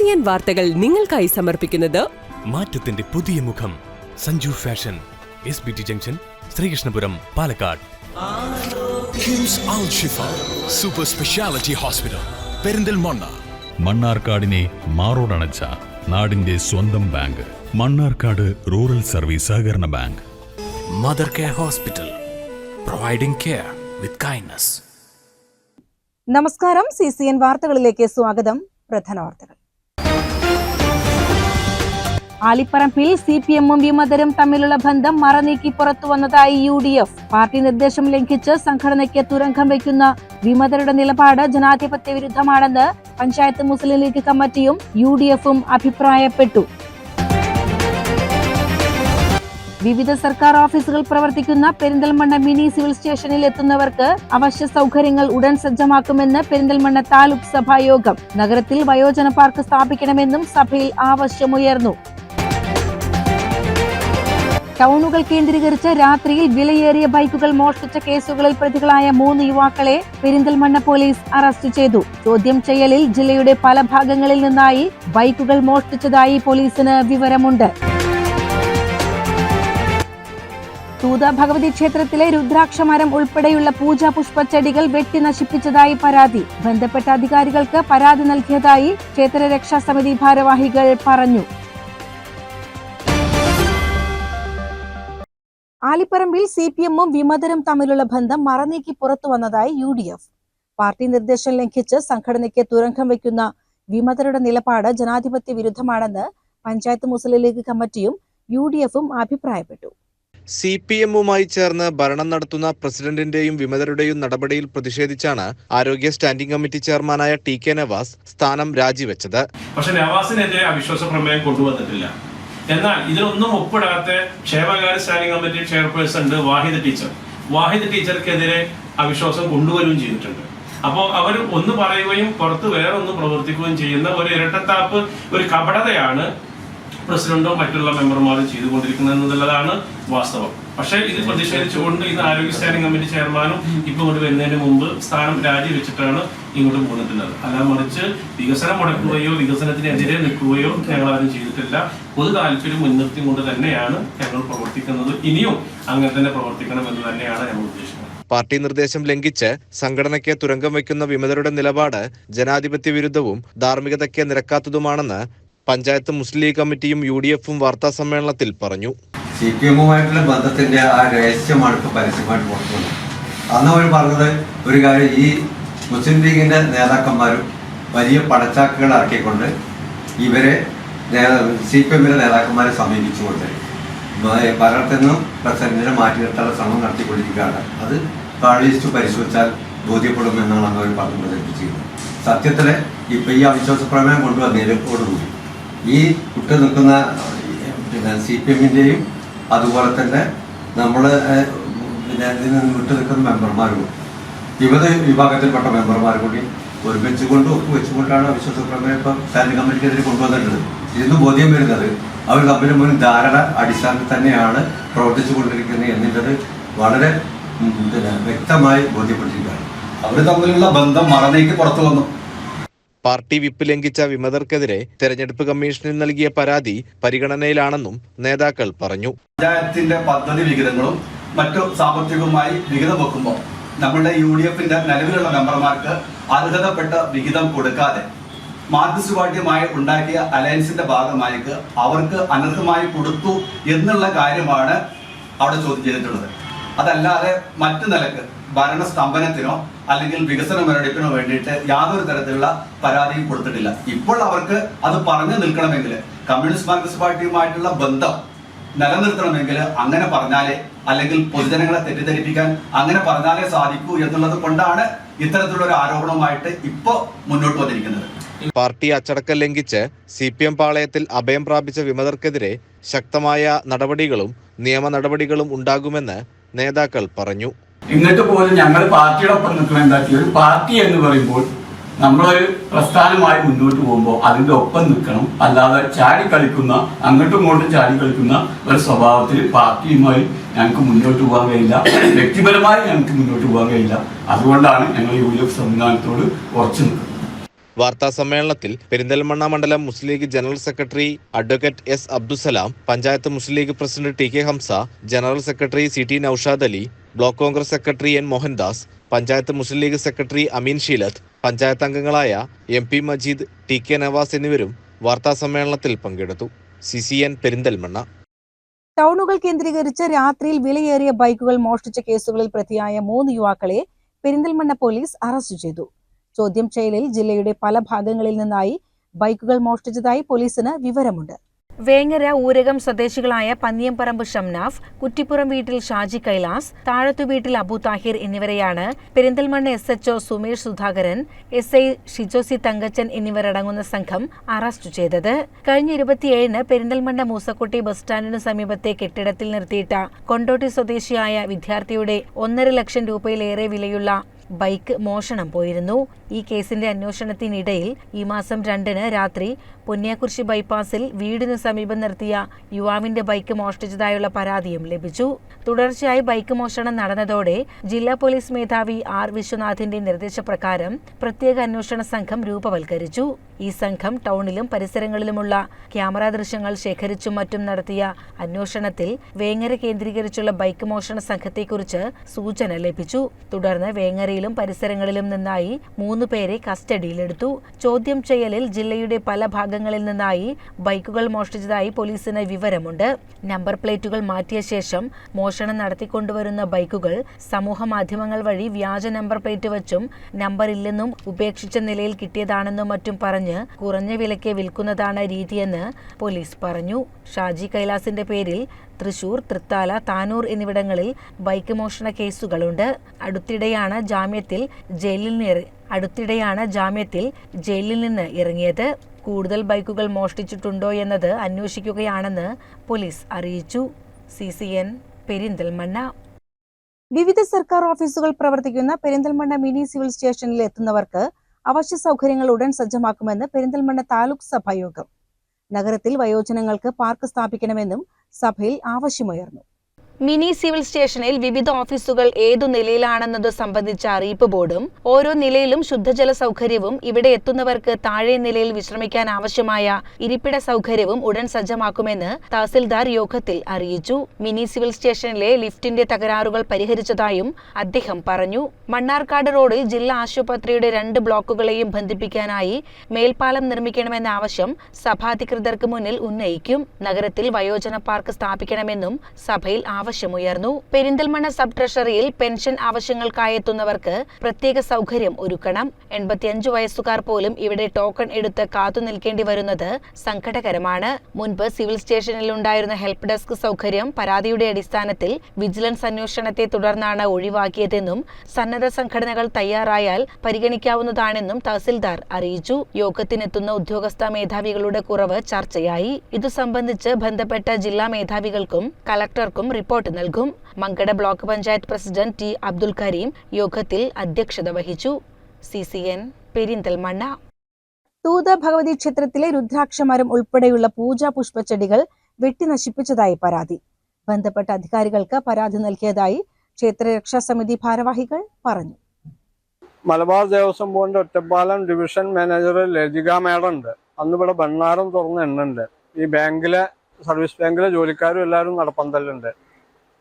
CCN വാർത്തകൾ നിങ്ങൾക്കായി സമർപ്പിക്കുന്നത് മാറ്റത്തിന്റെ പുതിയ മുഖം Sanju fashion SBT junction Sreekrishnapuram Palakkad. KIMS Al Shifa super speciality hospital Perinthalmanna. മണ്ണാർക്കാടിനെ മാറോടണച്ച നാടിന്റെ സ്വന്തം ബാങ്ക് മണ്ണാർക്കാട് റൂറൽ സർവീസ് സഹകരണ bank. Mother care hospital providing care with kindness. നമസ്കാരം. CCN വാർത്തകളിലേക്ക് സ്വാഗതം. പ്രധാന വാർത്തകൾ. ആലിപ്പറമ്പിൽ CPM-ഉം വിമതരും തമ്മിലുള്ള ബന്ധം മറനീക്കി പുറത്തുവന്നതായി UDF. പാർട്ടി നിർദ്ദേശം ലംഘിച്ച് സംഘടനയ്ക്ക് തുരങ്കം വയ്ക്കുന്ന വിമതരുടെ നിലപാട് ജനാധിപത്യ വിരുദ്ധമാണെന്ന് പഞ്ചായത്ത് മുസ്ലിം ലീഗ് കമ്മിറ്റിയും UDF-ഉം അഭിപ്രായപ്പെട്ടു. വിവിധ സർക്കാർ ഓഫീസുകൾ പ്രവർത്തിക്കുന്ന പെരിന്തൽമണ്ണ മിനി സിവിൽ സ്റ്റേഷനിൽ എത്തുന്നവർക്ക് അവശ്യ സൗകര്യങ്ങൾ ഉടൻ സജ്ജമാക്കുമെന്ന് പെരിന്തൽമണ്ണ താലൂക്ക് സഭാ യോഗം. നഗരത്തിൽ വയോജന പാർക്ക് സ്ഥാപിക്കണമെന്നും സഭയിൽ ആവശ്യമുയർന്നു. ടൗണുകൾ കേന്ദ്രീകരിച്ച് രാത്രിയിൽ വിലയേറിയ ബൈക്കുകൾ മോഷ്ടിച്ച കേസുകളിൽ പ്രതികളായ 3 യുവാക്കളെ പെരിന്തൽമണ്ണ പോലീസ് അറസ്റ്റ് ചെയ്തു. ചോദ്യം ചെയ്യലിൽ ജില്ലയുടെ പല ഭാഗങ്ങളിൽ നിന്നായി ബൈക്കുകൾ മോഷ്ടിച്ചതായി പോലീസിന് വിവരമുണ്ട്. തൂത ഭഗവതി ക്ഷേത്രത്തിലെ രുദ്രാക്ഷമരം ഉൾപ്പെടെയുള്ള പൂജാ പുഷ്പച്ചെടികൾ വെട്ടി നശിപ്പിച്ചതായി പരാതി. ബന്ധപ്പെട്ട അധികാരികൾക്ക് പരാതി നൽകിയതായി ക്ഷേത്ര രക്ഷാസമിതി ഭാരവാഹികൾ പറഞ്ഞു. ആലിപ്പറമ്പിൽ CPM-ഉം വിമതരും തമ്മിലുള്ള ബന്ധം മറനീക്കി പുറത്തുവന്നതായി UDF. പാർട്ടി നിർദ്ദേശം ലംഘിച്ച് സംഘടനയ്ക്ക് തുരങ്കം വയ്ക്കുന്ന വിമതരുടെ നിലപാട് ജനാധിപത്യ വിരുദ്ധമാണെന്ന് പഞ്ചായത്ത് മുസ്ലിം ലീഗ് കമ്മിറ്റിയും UDF-ഉം അഭിപ്രായപ്പെട്ടു. CPM-ഉമായി ചേർന്ന് ഭരണം നടത്തുന്ന പ്രസിഡന്റിന്റെയും വിമതരുടെയും നടപടിയിൽ പ്രതിഷേധിച്ചാണ് ആരോഗ്യ സ്റ്റാൻഡിംഗ് കമ്മിറ്റി ചെയർമാനായ TK നവാസ് സ്ഥാനം രാജിവെച്ചത്. പക്ഷെ നവാസിനെതിരെ അവിശ്വാസ പ്രമേയം കൊണ്ടുവന്നിട്ടില്ല. എന്നാൽ ഇതിലൊന്നും ഒപ്പിടാത്ത ക്ഷേമകാര്യ സ്റ്റാൻഡിംഗ് കമ്മിറ്റി ചെയർപേഴ്സൺ വാഹിദ് ടീച്ചർക്കെതിരെ അവിശ്വാസം കൊണ്ടുവരികയും ചെയ്തിട്ടുണ്ട്. അപ്പോൾ അവർ ഒന്ന് പറയുകയും പുറത്ത് വേറെ ഒന്ന് പ്രവർത്തിക്കുകയും ചെയ്യുന്ന ഒരു ഇരട്ടത്താപ്പ്, ഒരു കപടതയാണ് പ്രസിഡന്റും മറ്റുള്ള മെമ്പർമാരും ചെയ്തുകൊണ്ടിരിക്കുന്നത് എന്നുള്ളതാണ് വാസ്തവം. പക്ഷേ ഇത് പ്രതിഷേധിച്ചുകൊണ്ട് ഇന്ന് ആരോഗ്യ സ്റ്റാൻഡിംഗ് കമ്മിറ്റി ചെയർമാനും ഇപ്പൊ ഇങ്ങോട്ട് വരുന്നതിന് മുമ്പ് സ്ഥാനം രാജിവെച്ചിട്ടാണ് ഇങ്ങോട്ട് പോന്നിട്ടുള്ളത്. അല്ല മറിച്ച് വികസനം മുടക്കുകയോ വികസനത്തിനെതിരെ നിൽക്കുകയോ ഞങ്ങൾ ആരും ചെയ്തിട്ടില്ല. പൊതു താല്പര്യം മുൻനിർത്തി കൊണ്ട് തന്നെയാണ് ഞങ്ങൾ പ്രവർത്തിക്കുന്നത്. ഇനിയും അങ്ങനെ തന്നെ പ്രവർത്തിക്കണം എന്ന് തന്നെയാണ് ഞങ്ങൾ ഉദ്ദേശിക്കുന്നത്. പാർട്ടി നിർദ്ദേശം ലംഘിച്ച് സംഘടനയ്ക്ക് തുരങ്കം വയ്ക്കുന്ന വിമതരുടെ നിലപാട് ജനാധിപത്യ വിരുദ്ധവും ധാർമ്മികതയ്ക്ക് നിരക്കാത്തതുമാണെന്ന് പഞ്ചായത്ത് മുസ്ലിം ലീഗ് കമ്മിറ്റിയും UDF-ഉം വാർത്താ സമ്മേളനത്തിൽ പറഞ്ഞു. CPM-ഉമായിട്ടുള്ള ബന്ധത്തിന്റെ ആ രഹസ്യമാണ് ഇപ്പോൾ പരസ്യമായിട്ട് പുറത്തു വന്നത്. അന്ന് അവർ പറഞ്ഞത് ഒരു കാര്യം, ഈ മുസ്ലിം ലീഗിന്റെ നേതാക്കന്മാരും വലിയ പടച്ചാക്കുകൾ ഇറക്കിക്കൊണ്ട് ഇവരെ CPM-ന്റെ നേതാക്കന്മാരെ സമീപിച്ചുകൊണ്ട് ഭരണത്തിൽ നിന്നും പ്രസിഡന്റിനെ മാറ്റി നിർത്താനുള്ള ശ്രമം നടത്തിക്കൊണ്ടിരിക്കുകയാണ്. അത് ലിസ്റ്റ് പരിശോധിച്ചാൽ ബോധ്യപ്പെടുമെന്നാണ് അന്ന് അവർ പറഞ്ഞു പ്രചരിപ്പിച്ചിരുന്നത്. സത്യത്തിൽ ഇപ്പൊ ഈ അവിശ്വാസ പ്രമേയം കൊണ്ടുവന്നതോടുകൂടി ഈ വിട്ടു നിൽക്കുന്ന CPM-ന്റെയും അതുപോലെ തന്നെ നമ്മൾ ഇതിൽ നിന്ന് വിട്ടു നിൽക്കുന്ന മെമ്പർമാരും വിവിധ വിഭാഗത്തിൽപ്പെട്ട മെമ്പർമാർ കൂടി ഒരുമിച്ചുകൊണ്ട് ഒപ്പുവെച്ചുകൊണ്ടാണ് അവിശ്വാസ പ്രമേയം ഇപ്പം സ്റ്റാൻഡിംഗ് കമ്മിറ്റിക്കെതിരെ കൊണ്ടുവന്നിട്ടുള്ളത്. ഇതിന്ന് ബോധ്യം വരുന്നത് അവർ തമ്മിൽ മുൻ ധാരണ അടിസ്ഥാനത്തിൽ തന്നെയാണ് പ്രവർത്തിച്ചു കൊണ്ടിരിക്കുന്നത് എന്നുള്ളത് വളരെ വ്യക്തമായി ബോധ്യപ്പെട്ടിരിക്കുകയാണ്. അവർ തമ്മിലുള്ള ബന്ധം മറനീക്കി പുറത്തു വന്നു. പാർട്ടി വിപ്പ് ലംഘിച്ച വിമതർക്കെതിരെ തെരഞ്ഞെടുപ്പ് കമ്മീഷനിൽ നൽകിയ പരാതി പരിഗണനയിലാണെന്നും നേതാക്കൾ പറഞ്ഞു. പഞ്ചായത്തിന്റെ പദ്ധതി വിഹിതങ്ങളും മറ്റു സാമ്പത്തികവുമായി വിഹിതം വെക്കുമ്പോൾ നമ്മുടെ UDF-ന്റെ നിലവിലുള്ള മെമ്പർമാർക്ക് അർഹതപ്പെട്ട വിഹിതം കൊടുക്കാതെ മാർക്സിസ്റ്റ് പാർട്ടിയുമായി ഉണ്ടാക്കിയ അലയൻസിന്റെ ഭാഗമായിട്ട് അവർക്ക് അനർഹമായി കൊടുത്തു എന്നുള്ള കാര്യമാണ് അവിടെ ചോദ്യം ചെയ്തിട്ടുള്ളത്. അതല്ലാതെ മറ്റു നിലക്ക് ഭരണസ്തംഭനത്തിനോ അല്ലെങ്കിൽ വികസന മുരടിപ്പിനോ വേണ്ടിയിട്ട് യാതൊരു തരത്തിലുള്ള പരാതിയും കൊടുത്തിട്ടില്ല. ഇപ്പോൾ അവർക്ക് അത് പറഞ്ഞു നിൽക്കണമെങ്കിൽ, കമ്മ്യൂണിസ്റ്റ് മാർക്സിസ്റ്റ് പാർട്ടിയുമായിട്ടുള്ള ബന്ധം നിലനിർത്തണമെങ്കിൽ അങ്ങനെ പറഞ്ഞാലേ, അല്ലെങ്കിൽ പൊതുജനങ്ങളെ തെറ്റിദ്ധരിപ്പിക്കാൻ അങ്ങനെ പറഞ്ഞാലേ സാധിക്കൂ എന്നുള്ളത് കൊണ്ടാണ് ഇത്തരത്തിലുള്ള ഒരു ആരോപണവുമായിട്ട് ഇപ്പോൾ മുന്നോട്ട് വന്നിരിക്കുന്നത്. പാർട്ടി അച്ചടക്കം ലംഘിച്ച് CPM പാളയത്തിൽ അഭയം പ്രാപിച്ച വിമതർക്കെതിരെ ശക്തമായ നടപടികളും നിയമ നടപടികളും ഉണ്ടാകുമെന്ന് നേതാക്കൾ പറഞ്ഞു. എന്നിട്ട് പോലും ഞങ്ങൾ പാർട്ടിയോടൊപ്പം നിൽക്കണം. എന്താ ഒരു പാർട്ടി എന്ന് പറയുമ്പോൾ നമ്മളൊരു പ്രസ്ഥാനമായി മുന്നോട്ട് പോകുമ്പോൾ അതിൻ്റെ ഒപ്പം നിൽക്കണം. അല്ലാതെ ചാടിക്കളിക്കുന്ന, അങ്ങോട്ടും ഇങ്ങോട്ടും ചാടിക്കളിക്കുന്ന ഒരു സ്വഭാവത്തിൽ പാർട്ടിയുമായി ഞങ്ങൾക്ക് മുന്നോട്ട് പോകാൻ കഴിയില്ല, വ്യക്തിപരമായി ഞങ്ങൾക്ക് മുന്നോട്ട് പോകാൻ കഴിയില്ല. അതുകൊണ്ടാണ് ഞങ്ങൾ UDF സംവിധാനത്തോട് ഉറച്ചു നിൽക്കുന്നത്. വാർത്താ സമ്മേളനത്തിൽ പെരിന്തൽമണ്ണ മണ്ഡലം Muslim League general secretary advocate S Abdussalam, panchayat Muslim League president T K Hamsa, general secretary C T Naushad Ali, block Congress secretary N Mohandas, panchayat Muslim League secretary Ameen Sheelath, panchayat അംഗങ്ങളായ M P Majeed, T K Navas എന്നിവരും വാർത്താ സമ്മേളനത്തിൽ പങ്കെടുത്തു. CCN പെരിന്തൽമണ്ണ. ടൗണുകൾ കേന്ദ്രീകരിച്ച് രാത്രിയിൽ വിലയേറിയ ബൈക്കുകൾ മോഷ്ടിച്ച കേസുകളിൽ പ്രതിയായ 3 യുവാക്കളെ പെരിന്തൽമണ്ണ പോലീസ് അറസ്റ്റ് ചെയ്തു. ചോദ്യം ചെയ്യലിൽ ജില്ലയുടെ പല ഭാഗങ്ങളിൽ നിന്നായി ബൈക്കുകൾ മോഷ്ടിച്ചതായി പോലീസിന് വിവരമുണ്ട്. വേങ്ങര ഊരകം സ്വദേശികളായ പന്നിയംപറമ്പ് ഷംനാഫ്, കുറ്റിപ്പുറം വീട്ടിൽ ഷാജി കൈലാസ്, താഴത്തു വീട്ടിൽ അബു താഹിർ എന്നിവരെയാണ് പെരിന്തൽമണ്ണ SHO സുമേഷ് സുധാകരൻ, SI ഷിജോസി തങ്കച്ചൻ എന്നിവരടങ്ങുന്ന സംഘം അറസ്റ്റ് ചെയ്തത്. കഴിഞ്ഞ 27-ന് പെരിന്തൽമണ്ണ മൂസക്കുട്ടി ബസ് സ്റ്റാൻഡിന് സമീപത്തെ കെട്ടിടത്തിൽ നിർത്തിയിട്ട കൊണ്ടോട്ടി സ്വദേശിയായ വിദ്യാർത്ഥിയുടെ 1.5 ലക്ഷം രൂപയിലേറെ വിലയുള്ള ബൈക്ക് മോഷണം പോയിരുന്നു. ഈ കേസിന്റെ അന്വേഷണത്തിനിടയിൽ ഈ മാസം 2-ന് രാത്രി പൊന്നിയാക്കുറിശി ബൈപ്പാസിൽ വീടിന് സമീപം നിർത്തിയ യുവാവിന്റെ ബൈക്ക് മോഷ്ടിച്ചതായുള്ള പരാതിയും ലഭിച്ചു. തുടർച്ചയായി ബൈക്ക് മോഷണം നടന്നതോടെ ജില്ലാ പോലീസ് മേധാവി R വിശ്വനാഥിന്റെ നിർദ്ദേശപ്രകാരം പ്രത്യേക അന്വേഷണ സംഘം രൂപവൽക്കരിച്ചു. ഈ സംഘം ടൗണിലും പരിസരങ്ങളിലുമുള്ള ക്യാമറ ദൃശ്യങ്ങൾ ശേഖരിച്ചും മറ്റും നടത്തിയ അന്വേഷണത്തിൽ വേങ്ങര കേന്ദ്രീകരിച്ചുള്ള ബൈക്ക് മോഷണ സംഘത്തെക്കുറിച്ച് സൂചന ലഭിച്ചു. തുടർന്ന് വേങ്ങരയിലും പരിസരങ്ങളിലും നിന്നായി 3 പേരെ കസ്റ്റഡിയിലെടുത്തു. ചോദ്യം ചെയ്യലിൽ ജില്ലയുടെ പല ഭാഗങ്ങളിൽ നിന്നായി ബൈക്കുകൾ മോഷ്ടിച്ചതായി പോലീസിന് വിവരമുണ്ട്. നമ്പർ പ്ലേറ്റുകൾ മാറ്റിയ ശേഷം മോഷണം നടത്തിക്കൊണ്ടുവരുന്ന ബൈക്കുകൾ സമൂഹ മാധ്യമങ്ങൾ വഴി വ്യാജ നമ്പർ പ്ലേറ്റ് വെച്ചും നമ്പർ ഇല്ലെന്നും ഉപേക്ഷിച്ച നിലയിൽ കിട്ടിയതാണെന്നും മറ്റും പറഞ്ഞ് കുറഞ്ഞ വിലയ്ക്ക് വിൽക്കുന്നതാണ് രീതിയെന്ന് പോലീസ് പറഞ്ഞു. ഷാജി കൈലാസിന്റെ പേരിൽ തൃശൂർ, തൃത്താല, താനൂർ എന്നിവിടങ്ങളിൽ ബൈക്ക് മോഷണ കേസുകളുണ്ട്. അടുത്തിടെയാണ് ജയിലിൽ നിന്ന് ഇറങ്ങിയത്. കൂടുതൽ ബൈക്കുകൾ മോഷ്ടിച്ചിട്ടുണ്ടോ എന്നത് അന്വേഷിക്കുകയാണെന്ന് പോലീസ് അറിയിച്ചു. CCN പെരിന്തൽമണ്ണ. വിവിധ സർക്കാർ ഓഫീസുകൾ പ്രവർത്തിക്കുന്ന പെരിന്തൽമണ്ണ മിനി സിവിൽ സ്റ്റേഷനിൽ എത്തുന്നവർക്ക് അവശ്യ സൗകര്യങ്ങൾ ഉടൻ സജ്ജമാക്കുമെന്ന് പെരിന്തൽമണ്ണ താലൂക്ക് സഭാ യോഗം. നഗരത്തിൽ വയോജനങ്ങൾക്ക് പാർക്ക് സ്ഥാപിക്കണമെന്നും സഭയിൽ ആവശ്യമുയർന്നു. മിനി സിവിൽ സ്റ്റേഷനിൽ വിവിധ ഓഫീസുകൾ ഏതു നിലയിലാണെന്നത് സംബന്ധിച്ച അറിയിപ്പ് ബോർഡും ഓരോ നിലയിലും ശുദ്ധജല സൗകര്യവും ഇവിടെ എത്തുന്നവർക്ക് താഴെ നിലയിൽ വിശ്രമിക്കാൻ ആവശ്യമായ ഇരിപ്പിട സൗകര്യവും ഉടൻ സജ്ജമാക്കുമെന്ന് തഹസിൽദാർ യോഗത്തിൽ അറിയിച്ചു. മിനി സിവിൽ സ്റ്റേഷനിലെ ലിഫ്റ്റിന്റെ തകരാറുകൾ പരിഹരിച്ചതായും അദ്ദേഹം പറഞ്ഞു. മണ്ണാർക്കാട് റോഡിൽ ജില്ലാ ആശുപത്രിയുടെ 2 ബ്ലോക്കുകളെയും ബന്ധിപ്പിക്കാനായി മേൽപ്പാലം നിർമ്മിക്കണമെന്ന ആവശ്യം സഭാധികൃതർക്ക് മുന്നിൽ ഉന്നയിക്കും. നഗരത്തിൽ വയോജന പാർക്ക് സ്ഥാപിക്കണമെന്നും സഭയിൽ ആവശ്യമുയർന്നു. പെരിന്തൽമണ്ണ സബ് ട്രഷറിയിൽ പെൻഷൻ ആവശ്യങ്ങൾക്കായി എത്തുന്നവർക്ക് പ്രത്യേക സൗകര്യം ഒരുക്കണം. 85 വയസ്സുകാർ പോലും ഇവിടെ ടോക്കൺ എടുത്ത് കാത്തു നിൽക്കേണ്ടി വരുന്നത് സങ്കടകരമാണ്. മുൻപ് സിവിൽ സ്റ്റേഷനിൽ ഉണ്ടായിരുന്ന ഹെൽപ്പ് ഡെസ്ക് സൗകര്യം പരാതിയുടെ അടിസ്ഥാനത്തിൽ വിജിലൻസ് അന്വേഷണത്തെ തുടർന്നാണ് ഒഴിവാക്കിയതെന്നും സന്നദ്ധ സംഘടനകൾ തയ്യാറായാൽ പരിഗണിക്കാവുന്നതാണെന്നും തഹസിൽദാർ അറിയിച്ചു. യോഗത്തിനെത്തുന്ന ഉദ്യോഗസ്ഥ മേധാവികളുടെ കുറവ് ചർച്ചയായി. ഇതു സംബന്ധിച്ച് ബന്ധപ്പെട്ട ജില്ലാ മേധാവികൾക്കും കളക്ടർക്കും റിപ്പോർട്ട് നൽകും. Mankada block panchayat president T. Abdul Kareem യോഗത്തിൽ അധ്യക്ഷത വഹിച്ചു. CCN പെരിന്തൽമണ്ണ. തൂത ഭഗവതി ക്ഷേത്രത്തിലെ രുദ്രാക്ഷമരം ഉൾപ്പെടെയുള്ള പൂജാ പുഷ്പച്ചെടികൾ വെട്ടി നശിപ്പിച്ചതായി പരാതി. ബന്ധപ്പെട്ട അധികാരികൾക്ക് പരാതി നൽകിയതായി ക്ഷേത്രരക്ഷാ സമിതി ഭാരവാഹികൾ പറഞ്ഞു. മലബാർ ദേവസ്വം ബോർഡിന്റെ Ottapalam division manager Lathika madam ഉണ്ട്. അന്ന് ഇവിടെ ഭണ്ണാരം തുറന്ന് എണ്ണുണ്ട്. ഈ സർവീസ് ബാങ്കിലെ ജോലിക്കാരും എല്ലാവരും നടപ്പന്തലുണ്ട്.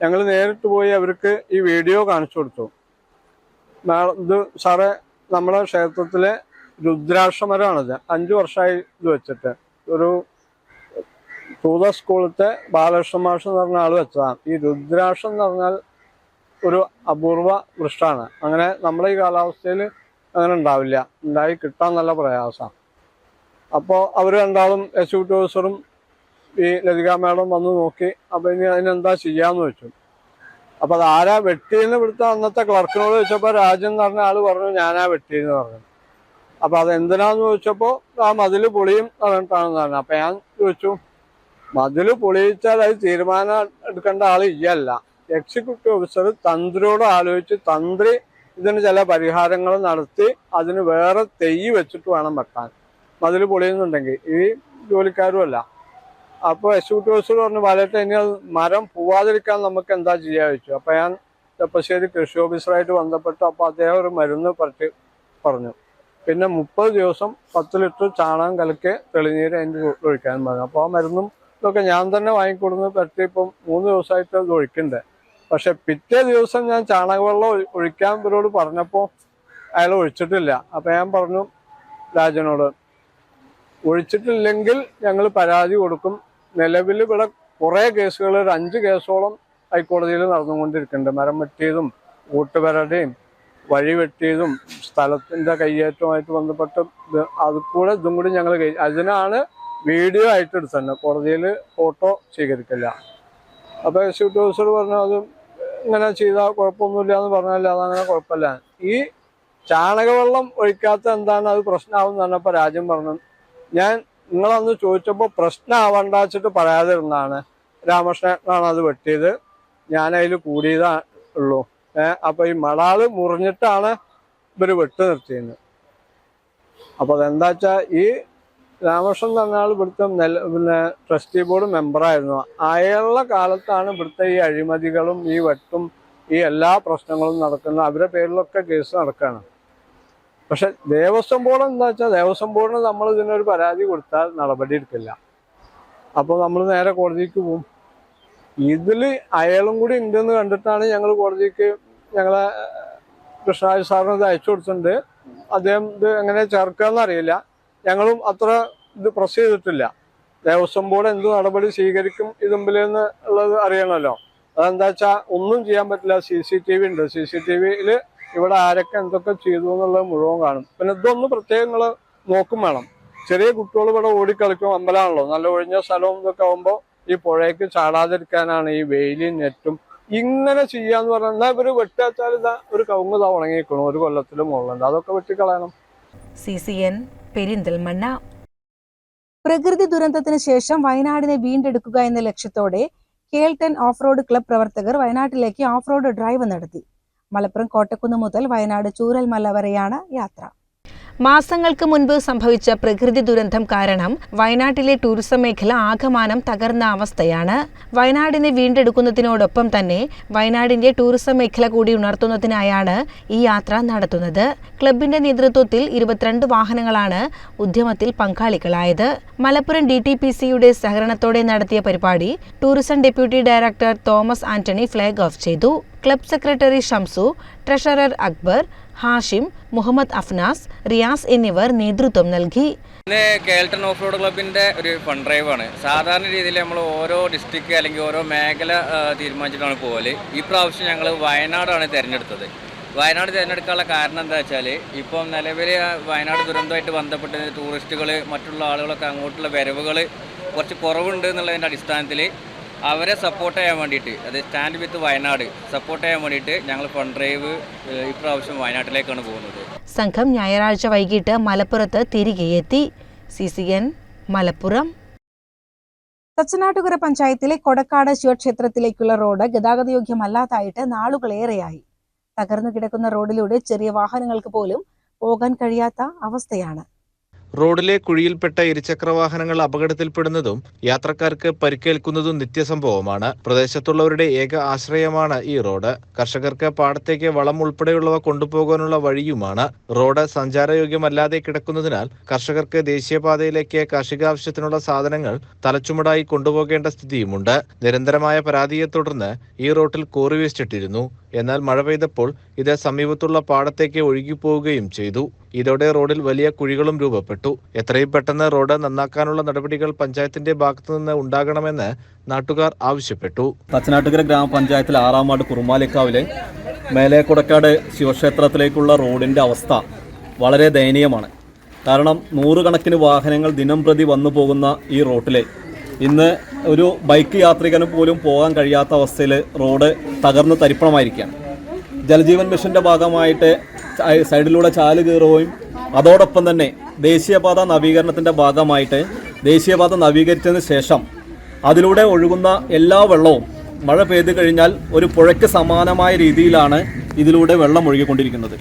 ഞങ്ങൾ നേരിട്ട് പോയി അവർക്ക് ഈ വീഡിയോ കാണിച്ചു കൊടുത്തു. ഇത് സാറേ, നമ്മുടെ ക്ഷേത്രത്തിലെ രുദ്രാക്ഷമരമാണിത്. 5 വർഷമായി ഇത് വെച്ചിട്ട്. ഒരു തൂത സ്കൂളത്തെ ബാലകൃഷ്ണ മാഷ് എന്ന് പറഞ്ഞ ആൾ വെച്ചതാണ്. ഈ രുദ്രാക്ഷം എന്ന് പറഞ്ഞാൽ ഒരു അപൂർവ വൃക്ഷമാണ്. അങ്ങനെ നമ്മുടെ ഈ കാലാവസ്ഥയിൽ അങ്ങനെ ഉണ്ടാവില്ല. ഉണ്ടായി കിട്ടാൻ നല്ല പ്രയാസമാണ്. അപ്പോൾ അവർ രണ്ടാളും എക്സിക്യൂട്ടീവ് ഓഫീസറും ഈ ലതിക മേഡം വന്ന് നോക്കി. അപ്പോൾ ഇനി അതിനെന്താ ചെയ്യാന്ന് വെച്ചു. അപ്പോൾ അത് ആരാ വെട്ടിയെന്ന് ഇവിടുത്തെ അന്നത്തെ ക്ലർക്കിനോട് ചോദിച്ചപ്പോൾ രാജൻ എന്ന് പറഞ്ഞ ആൾ പറഞ്ഞു ഞാനാ വെട്ടിയെന്ന് പറഞ്ഞു. അപ്പോൾ അത് എന്തിനാന്ന് ചോദിച്ചപ്പോൾ ആ മതിൽ പൊളിയും പറഞ്ഞിട്ടാണെന്ന് പറഞ്ഞു. അപ്പം ഞാൻ ചോദിച്ചു, മതിൽ പൊളിയിച്ചാൽ അത് തീരുമാനം എടുക്കേണ്ട ആൾ ഇയല്ല. എക്സിക്യൂട്ടീവ് ഓഫീസർ തന്ത്രിയോട് ആലോചിച്ച് തന്ത്രി ഇതിന് ചില പരിഹാരങ്ങൾ നടത്തി അതിന് വേറെ തെയ്യ് വെച്ചിട്ട് വേണം വെക്കാൻ. മതിൽ പൊളിയുന്നുണ്ടെങ്കിൽ ഈ ജോലിക്കാരും അല്ല. അപ്പോൾ എക്സിക്യൂട്ടീവ് ഓഫീസർ പറഞ്ഞു വലട്ടെ, ഇനി അത് മരം പോവാതിരിക്കാൻ നമുക്ക് എന്താ ചെയ്യാ ചോദിച്ചു. അപ്പോൾ ഞാൻ ചെപ്പശ്ശേരി കൃഷി ഓഫീസറായിട്ട് ബന്ധപ്പെട്ടു. അപ്പോൾ അദ്ദേഹം ഒരു മരുന്ന് പറഞ്ഞു. പിന്നെ 30 ദിവസം 10 ലിറ്റർ ചാണകം കലക്കി തെളിനീര് അതിൻ്റെ ഒഴിക്കാൻ പറഞ്ഞു. അപ്പോൾ ആ മരുന്നും ഇതൊക്കെ ഞാൻ തന്നെ വാങ്ങിക്കൊടുന്ന് പറ്റി ഇപ്പം 3 ദിവസമായിട്ട് അത് ഒഴിക്കുന്നുണ്ട്. പക്ഷെ പിറ്റേ ദിവസം ഞാൻ ചാണകവെള്ളം ഒഴിക്കാൻ ഇവരോട് പറഞ്ഞപ്പോൾ അയാൾ ഒഴിച്ചിട്ടില്ല. അപ്പം ഞാൻ പറഞ്ഞു രാജനോട്, ഒഴിച്ചിട്ടില്ലെങ്കിൽ ഞങ്ങൾ പരാതി കൊടുക്കും. നിലവിൽ ഇവിടെ കുറേ കേസുകൾ, ഒരു 5 കേസോളം ഹൈക്കോടതിയിൽ നടന്നുകൊണ്ടിരിക്കുന്നുണ്ട്. മരം വെട്ടിയതും കൂട്ടുപരടയും വഴി വെട്ടിയതും സ്ഥലത്തിൻ്റെ കയ്യേറ്റവുമായിട്ട് ബന്ധപ്പെട്ട് അത് കൂടെ ഇതും കൂടി ഞങ്ങൾ അതിനാണ് വീഡിയോ ആയിട്ട് എടുത്തത്. കോടതിയിൽ ഫോട്ടോ സ്വീകരിക്കില്ല. അപ്പോൾ എക്സിക്യൂട്ടീവ് ഓഫീസർ പറഞ്ഞു അത് ഇങ്ങനെ ചെയ്താൽ കുഴപ്പമൊന്നുമില്ല എന്ന് പറഞ്ഞാൽ അതങ്ങനെ കുഴപ്പമില്ല. ഈ ചാണകവെള്ളം ഒഴിക്കാത്ത എന്താണ് അത് പ്രശ്നമാവും എന്ന് പറഞ്ഞപ്പോൾ രാജ്യം പറഞ്ഞു, ഞാൻ നിങ്ങളന്ന് ചോദിച്ചപ്പോൾ പ്രശ്നമാവണ്ട വെച്ചിട്ട് പറയാതിരുന്നാണ്. രാമകൃഷ്ണനാണ് അത് വെട്ടിയത്, ഞാനതിൽ കൂടിയതാ ഉള്ളൂ. അപ്പോൾ ഈ മടാള് മുറിഞ്ഞിട്ടാണ് ഇവർ വെട്ട് നിർത്തിയത്. അപ്പോൾ അതെന്താ വെച്ചാൽ ഈ രാമകൃഷ്ണൻ തന്നാൾ ഇവിടുത്തെ പിന്നെ ട്രസ്റ്റി ബോർഡ് മെമ്പറായിരുന്നു. അയാളുടെ കാലത്താണ് ഇവിടുത്തെ ഈ അഴിമതികളും ഈ വെട്ടും ഈ എല്ലാ പ്രശ്നങ്ങളും നടക്കുന്നത്. അവരുടെ പേരിലൊക്കെ കേസ് നടക്കുകയാണ്. പക്ഷെ ദേവസ്വം ബോർഡ് എന്താ വെച്ചാൽ ദേവസ്വം ബോർഡിന് നമ്മൾ ഇതിനൊരു പരാതി കൊടുത്താൽ നടപടി എടുക്കില്ല. അപ്പോൾ നമ്മൾ നേരെ കോടതിക്ക് പോകും. ഇതിൽ അയാളും കൂടി ഉണ്ടെന്ന് കണ്ടിട്ടാണ് ഞങ്ങൾ കോടതിക്ക് ഞങ്ങളെ കൃഷ്ണരാജ് സാറിന് ഇത് അയച്ചു കൊടുത്തിട്ടുണ്ട്. അദ്ദേഹം ഇത് എങ്ങനെ ചേർക്കുകയെന്ന് അറിയില്ല. ഞങ്ങളും അത്ര ഇത് പ്രസ് ചെയ്തിട്ടില്ല. ദേവസ്വം ബോർഡ് എന്ത് നടപടി സ്വീകരിക്കും ഇതുമ്പിലെന്ന് ഉള്ളത് അറിയണമല്ലോ. അതെന്താ വെച്ചാൽ ഒന്നും ചെയ്യാൻ പറ്റില്ല. CCTV ഉണ്ട്. CCTVയിൽ ഇവിടെ ആരൊക്കെ എന്തൊക്കെ ചെയ്തു എന്നുള്ളത് മുഴുവൻ കാണും. പിന്നെ ഇതൊന്ന് പ്രത്യേകം നിങ്ങൾ നോക്കും വേണം. ചെറിയ കുട്ടികൾ ഇവിടെ ഓടിക്കളിക്കും, അമ്പലമാണല്ലോ, നല്ല ഒഴിഞ്ഞ സ്ഥലവും ഇതൊക്കെ ആകുമ്പോൾ ഈ പുഴയ്ക്ക് ചാടാതിരിക്കാനാണ് ഈ വെയിലും നെറ്റും ഇങ്ങനെ ചെയ്യാന്ന് പറഞ്ഞാൽ. എന്നാൽ ഇവർ വെട്ടിവെച്ചാൽ ഇതാ ഒരു കവുങ്ങ് ഉണങ്ങിക്കണം, 1 കൊല്ലത്തിൽ മുകളിലുണ്ട്, അതൊക്കെ വെട്ടിക്കളയണം. CCN പെരിന്തൽമണ്ണ. പ്രകൃതി ദുരന്തത്തിന് ശേഷം വയനാടിനെ വീണ്ടെടുക്കുക എന്ന ലക്ഷ്യത്തോടെ KL10 ഓഫ് റോഡ് ക്ലബ് പ്രവർത്തകർ വയനാട്ടിലേക്ക് ഓഫ് റോഡ് ഡ്രൈവ് നടത്തി. മലപ്പുറം കോട്ടക്കുന്ന് മുതൽ വയനാട് ചൂരൽമല വരെയാണ് യാത്ര. മാസങ്ങൾക്ക് മുൻപ് സംഭവിച്ച പ്രകൃതി ദുരന്തം കാരണം വയനാട്ടിലെ ടൂറിസം മേഖല ആകമാനം തകർന്ന അവസ്ഥയാണ്. വയനാടിനെ വീണ്ടെടുക്കുന്നതിനോടൊപ്പം തന്നെ വയനാടിന്റെ ടൂറിസം മേഖല കൂടി ഉണർത്തുന്നതിനായാണ് ഈ യാത്ര നടത്തുന്നത്. ക്ലബിന്റെ നേതൃത്വത്തിൽ 22 വാഹനങ്ങളാണ് ഉദ്യമത്തിൽ പങ്കാളികളായത്. മലപ്പുറം DTPCയുടെ സഹകരണത്തോടെ നടത്തിയ പരിപാടി tourism deputy director Thomas Antony flag off ചെയ്തു. Club secretary Shamsu, treasurer Akbar, Hashim, Muhammad Afnas, Riyas എന്നിവർ നേതൃത്വം നൽകി. ഇന്ന് KL10 ഓഫ് റോഡ് ക്ലബിൻ്റെ ഒരു ഫണ്ട് ഡ്രൈവാണ്. സാധാരണ രീതിയിൽ നമ്മൾ ഓരോ ഡിസ്ട്രിക്ട് അല്ലെങ്കിൽ ഓരോ മേഖല തീരുമാനിച്ചിട്ടാണ് പോകല്. ഈ പ്രാവശ്യം ഞങ്ങൾ വയനാടാണ് തിരഞ്ഞെടുത്തത്. വയനാട് തിരഞ്ഞെടുക്കാനുള്ള കാരണം എന്താ വെച്ചാൽ ഇപ്പം നിലവിൽ വയനാട് ദുരന്തമായിട്ട് ബന്ധപ്പെട്ട് ടൂറിസ്റ്റുകൾ മറ്റുള്ള ആളുകളൊക്കെ അങ്ങോട്ടുള്ള വരവുകൾ കുറച്ച് കുറവുണ്ട് എന്നുള്ളതിൻ്റെ അടിസ്ഥാനത്തിൽ അവരെ സപ്പോർട്ട് ചെയ്യാൻ വേണ്ടിയിട്ട്, അത് സ്റ്റാൻഡ് വിത്ത് വയനാട് സപ്പോർട്ട് ചെയ്യാൻ വേണ്ടിയിട്ട് ഞങ്ങൾ ഫണ്ട് ഡ്രൈവ് ഇപ്രാവശ്യം വയനാട്ടിലേക്കാണ് പോകുന്നത്. സംഘം ഞായറാഴ്ച വൈകിട്ട് മലപ്പുറത്ത് തിരികെയെത്തി. CCN മലപ്പുറം. തച്ചനാട്ടുകര പഞ്ചായത്തിലെ കൊടക്കാട് ശിവക്ഷേത്രത്തിലേക്കുള്ള റോഡ് ഗതാഗതയോഗ്യമല്ലാതായിട്ട് നാളുകളേറെയായി. തകർന്നു കിടക്കുന്ന റോഡിലൂടെ ചെറിയ വാഹനങ്ങൾക്ക് പോലും പോകാൻ കഴിയാത്ത അവസ്ഥയാണ്. റോഡിലെ കുഴിയിൽപ്പെട്ട ഇരുചക്രവാഹനങ്ങൾ അപകടത്തിൽപ്പെടുന്നതും യാത്രക്കാർക്ക് പരിക്കേൽക്കുന്നതും നിത്യസംഭവമാണ്. പ്രദേശത്തുള്ളവരുടെ ഏക ആശ്രയമാണ് ഈ റോഡ്. കർഷകർക്ക് പാടത്തേക്ക് വളം ഉൾപ്പെടെയുള്ളവ കൊണ്ടുപോകാനുള്ള വഴിയുമാണ്. റോഡ് സഞ്ചാരയോഗ്യമല്ലാതെ കിടക്കുന്നതിനാൽ കർഷകർക്ക് ദേശീയപാതയിലേക്ക് കാർഷികാവശ്യത്തിനുള്ള സാധനങ്ങൾ തലച്ചുമടായി കൊണ്ടുപോകേണ്ട സ്ഥിതിയുമുണ്ട്. നിരന്തരമായ പരാതിയെ തുടർന്ന് ഈ റോഡിൽ കോറി വേസ്റ്റ് ഇട്ടിരുന്നു. എന്നാൽ മഴ പെയ്തപ്പോൾ ഇത് സമീപത്തുള്ള പാടത്തേക്ക് ഒഴുകിപ്പോവുകയും ചെയ്തു. ഇതോടെ റോഡിൽ വലിയ കുഴികളും രൂപപ്പെട്ടു. എത്രയും പെട്ടെന്ന് റോഡ് നന്നാക്കാനുള്ള നടപടികൾ പഞ്ചായത്തിന്റെ ഭാഗത്തുനിന്ന് ഉണ്ടാകണമെന്ന് നാട്ടുകാർ ആവശ്യപ്പെട്ടു. തച്ചനാട്ടുകര ഗ്രാമപഞ്ചായത്തിൽ 6-ാം വാർഡ് കുറുമാലിക്കാവിലെ മേലെ കൊടക്കാട് ശിവക്ഷേത്രത്തിലേക്കുള്ള റോഡിൻ്റെ അവസ്ഥ വളരെ ദയനീയമാണ്. കാരണം 100 കണക്കിന് വാഹനങ്ങൾ ദിനം പ്രതി വന്നു പോകുന്ന ഈ റോഡിൽ ഇന്ന് ഒരു ബൈക്ക് യാത്രികന് പോലും പോകാൻ കഴിയാത്ത അവസ്ഥയിൽ റോഡ് തകർന്ന് തരിപ്പണമായിരിക്കുകയാണ്. ജലജീവൻ മിഷന്റെ ഭാഗമായിട്ട് സൈഡിലൂടെ ചാല് കയറുകയും അതോടൊപ്പം തന്നെ ദേശീയപാത നവീകരണത്തിൻ്റെ ഭാഗമായിട്ട് ദേശീയപാത നവീകരിച്ചതിന് ശേഷം അതിലൂടെ ഒഴുകുന്ന എല്ലാ വെള്ളവും മഴ പെയ്തു കഴിഞ്ഞാൽ ഒരു പുഴയ്ക്ക് സമാനമായ രീതിയിലാണ് ഇതിലൂടെ വെള്ളം ഒഴുകിക്കൊണ്ടിരിക്കുന്നത്.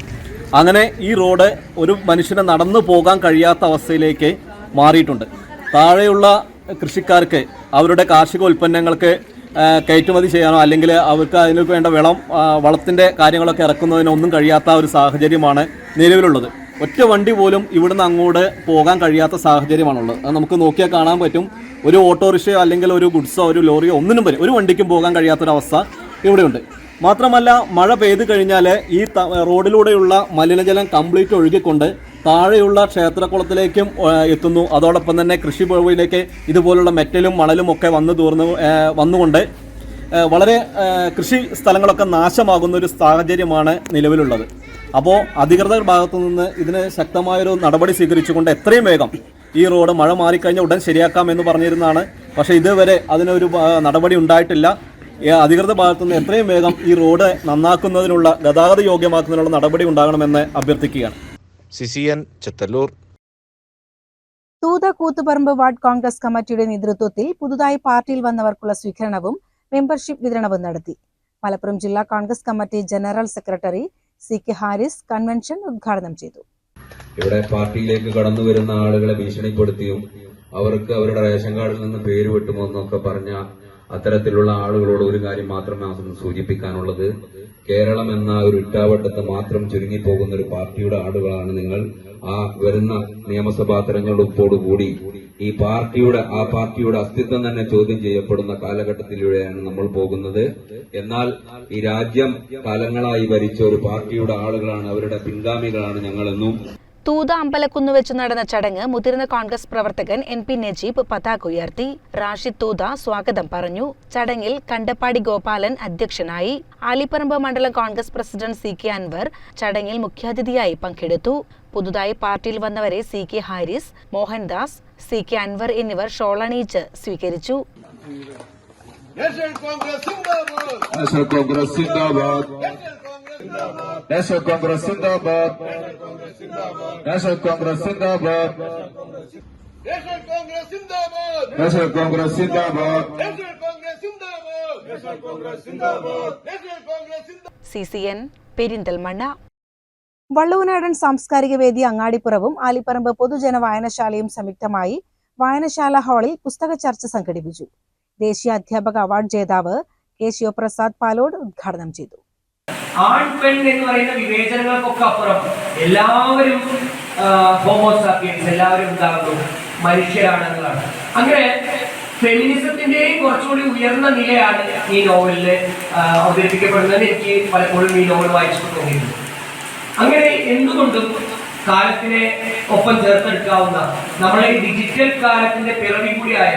അങ്ങനെ ഈ റോഡ് ഒരു മനുഷ്യന് നടന്നു പോകാൻ കഴിയാത്ത അവസ്ഥയിലേക്ക് മാറിയിട്ടുണ്ട്. താഴെയുള്ള കൃഷിക്കാർക്ക് അവരുടെ കാർഷിക ഉൽപ്പന്നങ്ങൾക്ക് കയറ്റുമതി ചെയ്യാനോ അല്ലെങ്കിൽ അവർക്ക് അതിനു വേണ്ട വളത്തിൻ്റെ കാര്യങ്ങളൊക്കെ ഇറക്കുന്നതിനൊന്നും കഴിയാത്ത ഒരു സാഹചര്യമാണ് നിലവിലുള്ളത്. ഒറ്റ വണ്ടി പോലും ഇവിടുന്ന് അങ്ങോട്ട് പോകാൻ കഴിയാത്ത സാഹചര്യമാണുള്ളത്. അത് നമുക്ക് നോക്കിയാൽ കാണാൻ പറ്റും. ഒരു ഓട്ടോറിക്ഷയോ അല്ലെങ്കിൽ ഒരു ഗുഡ്സോ ഒരു ലോറിയോ ഒന്നിനും വരെ ഒരു വണ്ടിക്കും പോകാൻ കഴിയാത്തൊരവസ്ഥ ഇവിടെയുണ്ട്. മാത്രമല്ല മഴ പെയ്തു കഴിഞ്ഞാൽ ഈ റോഡിലൂടെയുള്ള മലിനജലം കംപ്ലീറ്റ് ഒഴുകിക്കൊണ്ട് താഴെയുള്ള ക്ഷേത്രക്കുളത്തിലേക്കും എത്തുന്നു. അതോടൊപ്പം തന്നെ കൃഷിഭൂമിയിലേക്ക് ഇതുപോലുള്ള മെറ്റലും മണലും ഒക്കെ വന്നുകൊണ്ട് വളരെ കൃഷി സ്ഥലങ്ങളൊക്കെ നാശമാകുന്ന ഒരു സാഹചര്യമാണ് നിലവിലുള്ളത്. അപ്പോൾ അധികൃതർ ഭാഗത്തു നിന്ന് ഇതിന് ശക്തമായൊരു നടപടി സ്വീകരിച്ചുകൊണ്ട് എത്രയും വേഗം ഈ റോഡ് മഴ മാറിക്കഴിഞ്ഞാൽ ഉടൻ ശരിയാക്കാമെന്ന് പറഞ്ഞിരുന്നതാണ്. പക്ഷേ ഇതുവരെ അതിനൊരു നടപടി ഉണ്ടായിട്ടില്ല. അധികൃത ഭാഗത്തു നിന്ന് എത്രയും വേഗം ഈ റോഡ് നന്നാക്കുന്നതിനുള്ള ഗതാഗത യോഗ്യമാക്കുന്നതിനുള്ള നടപടി ഉണ്ടാകണമെന്ന് അഭ്യർത്ഥിക്കുകയാണ്. CCN ചെത്തല്ലൂർ. തൂത കൂത്തുപറമ്പ് വാർഡ് കോൺഗ്രസ് കമ്മിറ്റിയുടെ നേതൃത്വത്തിൽ പുതുതായി പാർട്ടിയിൽ വന്നവർക്കുള്ള സ്വീകരണവും മെമ്പർഷിപ്പ് വിതരണവും നടത്തി. മലപ്പുറം ജില്ലാ Congress committee general secretary CK Haris convention ഉദ്ഘാടനം ചെയ്തു. ഇവിടെ പാർട്ടിയിലേക്ക് കടന്നു വരുന്ന ആളുകളെ ഭീഷണിപ്പെടുത്തിയും അവർക്ക് അവരുടെ റേഷൻ കാർഡിൽ നിന്ന് പേര് വെട്ടുമെന്നൊക്കെ പറഞ്ഞ അത്തരത്തിലുള്ള ആളുകളോട് ഒരു കാര്യം മാത്രമേ സൂചിപ്പിക്കാനുള്ളത്, കേരളം എന്ന ഒരു ഇട്ടാവട്ടത്ത് മാത്രം ചുരുങ്ങിപ്പോകുന്ന ഒരു പാർട്ടിയുടെ ആളുകളാണ് നിങ്ങൾ. ആ വരുന്ന നിയമസഭാ തെരഞ്ഞെടുപ്പോടുകൂടി ഈ പാർട്ടിയുടെ അസ്തിത്വം തന്നെ ചോദ്യം ചെയ്യപ്പെടുന്ന കാലഘട്ടത്തിലൂടെയാണ് നമ്മൾ പോകുന്നത്. എന്നാൽ ഈ രാജ്യം കാലങ്ങളായി ഭരിച്ച ഒരു പാർട്ടിയുടെ ആളുകളാണ്, അവരുടെ പിൻഗാമികളാണ് ഞങ്ങളെന്നും. തൂത അമ്പലക്കുന്ന് വെച്ച് നടന്ന ചടങ്ങ് മുതിർന്ന കോൺഗ്രസ് പ്രവർത്തകൻ NP നജീബ് പതാക ഉയർത്തി. റാഷിദ് തൂത സ്വാഗതം പറഞ്ഞു. ചടങ്ങിൽ കണ്ടപ്പാടി ഗോപാലൻ അധ്യക്ഷനായി. ആലിപ്പറമ്പ് മണ്ഡലം കോൺഗ്രസ് പ്രസിഡന്റ് CK അൻവർ ചടങ്ങിൽ മുഖ്യാതിഥിയായി പങ്കെടുത്തു. പുതുതായി പാർട്ടിയിൽ വന്നവരെ CK ഹാരിസ്, മോഹൻദാസ്, CK അൻവർ എന്നിവർ ഷോളണീച്ച് സ്വീകരിച്ചു. CCN പെരിന്തൽമണ്ണ. വള്ളുവനാടൻ സാംസ്കാരിക വേദി അങ്ങാടിപ്പുറവും ആലിപ്പറമ്പ് പൊതുജന വായനശാലയും സംയുക്തമായി വായനശാല ഹാളിൽ പുസ്തക ചർച്ച സംഘടിപ്പിച്ചു. ദേശീയ അധ്യാപക അവാർഡ് ജേതാവ് K ശിവപ്രസാദ് പാലോട് ഉദ്ഘാടനം ചെയ്തു. ആൺ പെൺ എന്ന് പറയുന്ന വിവേചനങ്ങൾക്കൊക്കെ അപ്പുറം എല്ലാവരും ഹോമോസാപ്പിയൻസ്, എല്ലാവരും ഉണ്ടാകുന്നു മനുഷ്യരാണെന്നുള്ളതാണ്. അങ്ങനെ ഫെമിനിസത്തിന്റെയും കുറച്ചുകൂടി ഉയർന്ന നിലയാണ് ഈ നോവലിൽ അവതരിപ്പിക്കപ്പെടുന്നത്. എനിക്ക് പലപ്പോഴും ഈ നോവൽ വായിച്ചിട്ട് തോന്നിയിട്ടുണ്ട്. അങ്ങനെ എന്തുകൊണ്ടും കാലത്തിനെ ഒപ്പം ചേർത്തെടുക്കാവുന്ന നമ്മളെ ഈ ഡിജിറ്റൽ കാലത്തിന്റെ പിറവി കൂടിയായ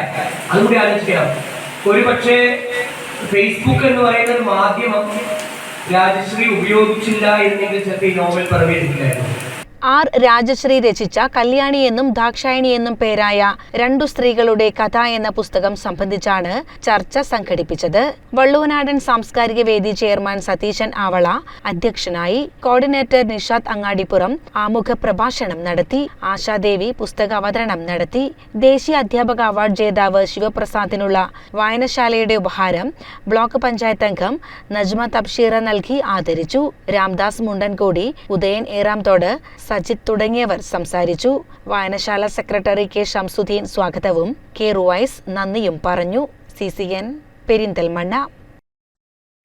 അതുകൂടി ആലോചിക്കണം. ഒരുപക്ഷെ ഫേസ്ബുക്ക് എന്ന് പറയുന്ന ഒരു മാധ്യമം രാജശ്രീ ഉപയോഗിച്ചില്ല എന്നെങ്കിൽ ചിലപ്പോൾ ഈ നോവൽ പിറവിയെടുക്കില്ലായിരുന്നു. R. രാജശ്രീ രചിച്ച കല്യാണി എന്നും ദാക്ഷായണി എന്നും പേരായ രണ്ടു സ്ത്രീകളുടെ കഥ എന്ന പുസ്തകം സംബന്ധിച്ചാണ് ചർച്ച സംഘടിപ്പിച്ചത്. വള്ളുവനാടൻ സാംസ്കാരിക വേദി ചെയർമാൻ സതീശൻ ആവള അധ്യക്ഷനായി. കോർഡിനേറ്റർ നിഷാദ് അങ്ങാടിപ്പുറം ആമുഖ പ്രഭാഷണം നടത്തി. ആശാദേവി പുസ്തക അവതരണം നടത്തി. ദേശീയ അധ്യാപക അവാർഡ് ജേതാവ് ശിവപ്രസാദിനുള്ള വായനശാലയുടെ ഉപഹാരം ബ്ലോക്ക് പഞ്ചായത്ത് അംഗം നജ്മ തബ്ഷീറ നൽകി ആദരിച്ചു. രാംദാസ് മുണ്ടൻകോടി, ഉദയൻ ഏറാംതോട്, സജിത് തുടങ്ങിയവർ സംസാരിച്ചു. വായനശാല സെക്രട്ടറി K ഷംസുദ്ദീൻ സ്വാഗതവും K റുവൈസ് നന്ദിയും പറഞ്ഞു. CCN പെരിന്തൽമണ്ണ.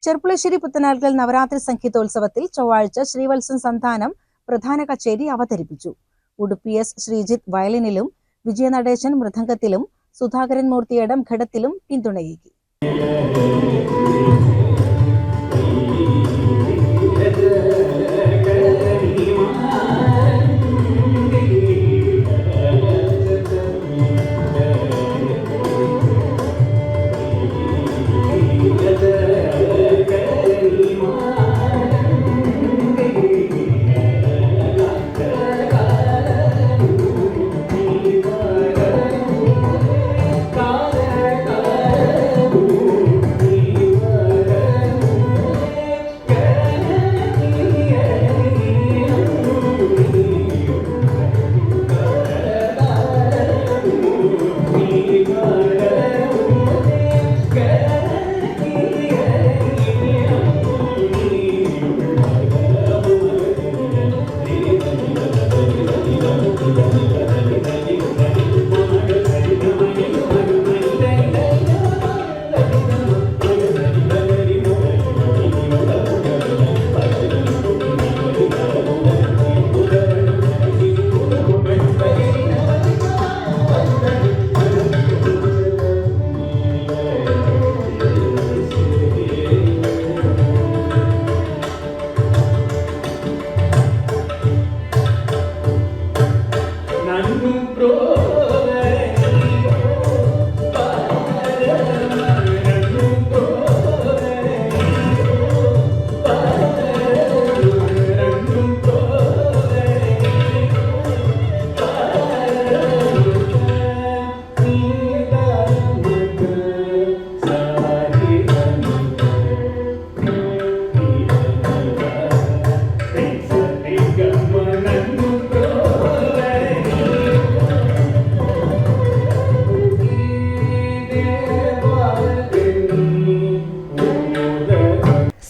ചെർപ്പുളശ്ശേരി പുത്തനാൽക്കൽ നവരാത്രി സംഗീതോത്സവത്തിൽ ചൊവ്വാഴ്ച ശ്രീവത്സൻ സന്താനം പ്രധാന കച്ചേരി അവതരിപ്പിച്ചു. ഉടുപ്പി S ശ്രീജിത്ത് വയലിനിലും വിജയനടേശൻ മൃദംഗത്തിലും സുധാകരൻ മൂർത്തിയടം ഘടത്തിലും പിന്തുണയേകി.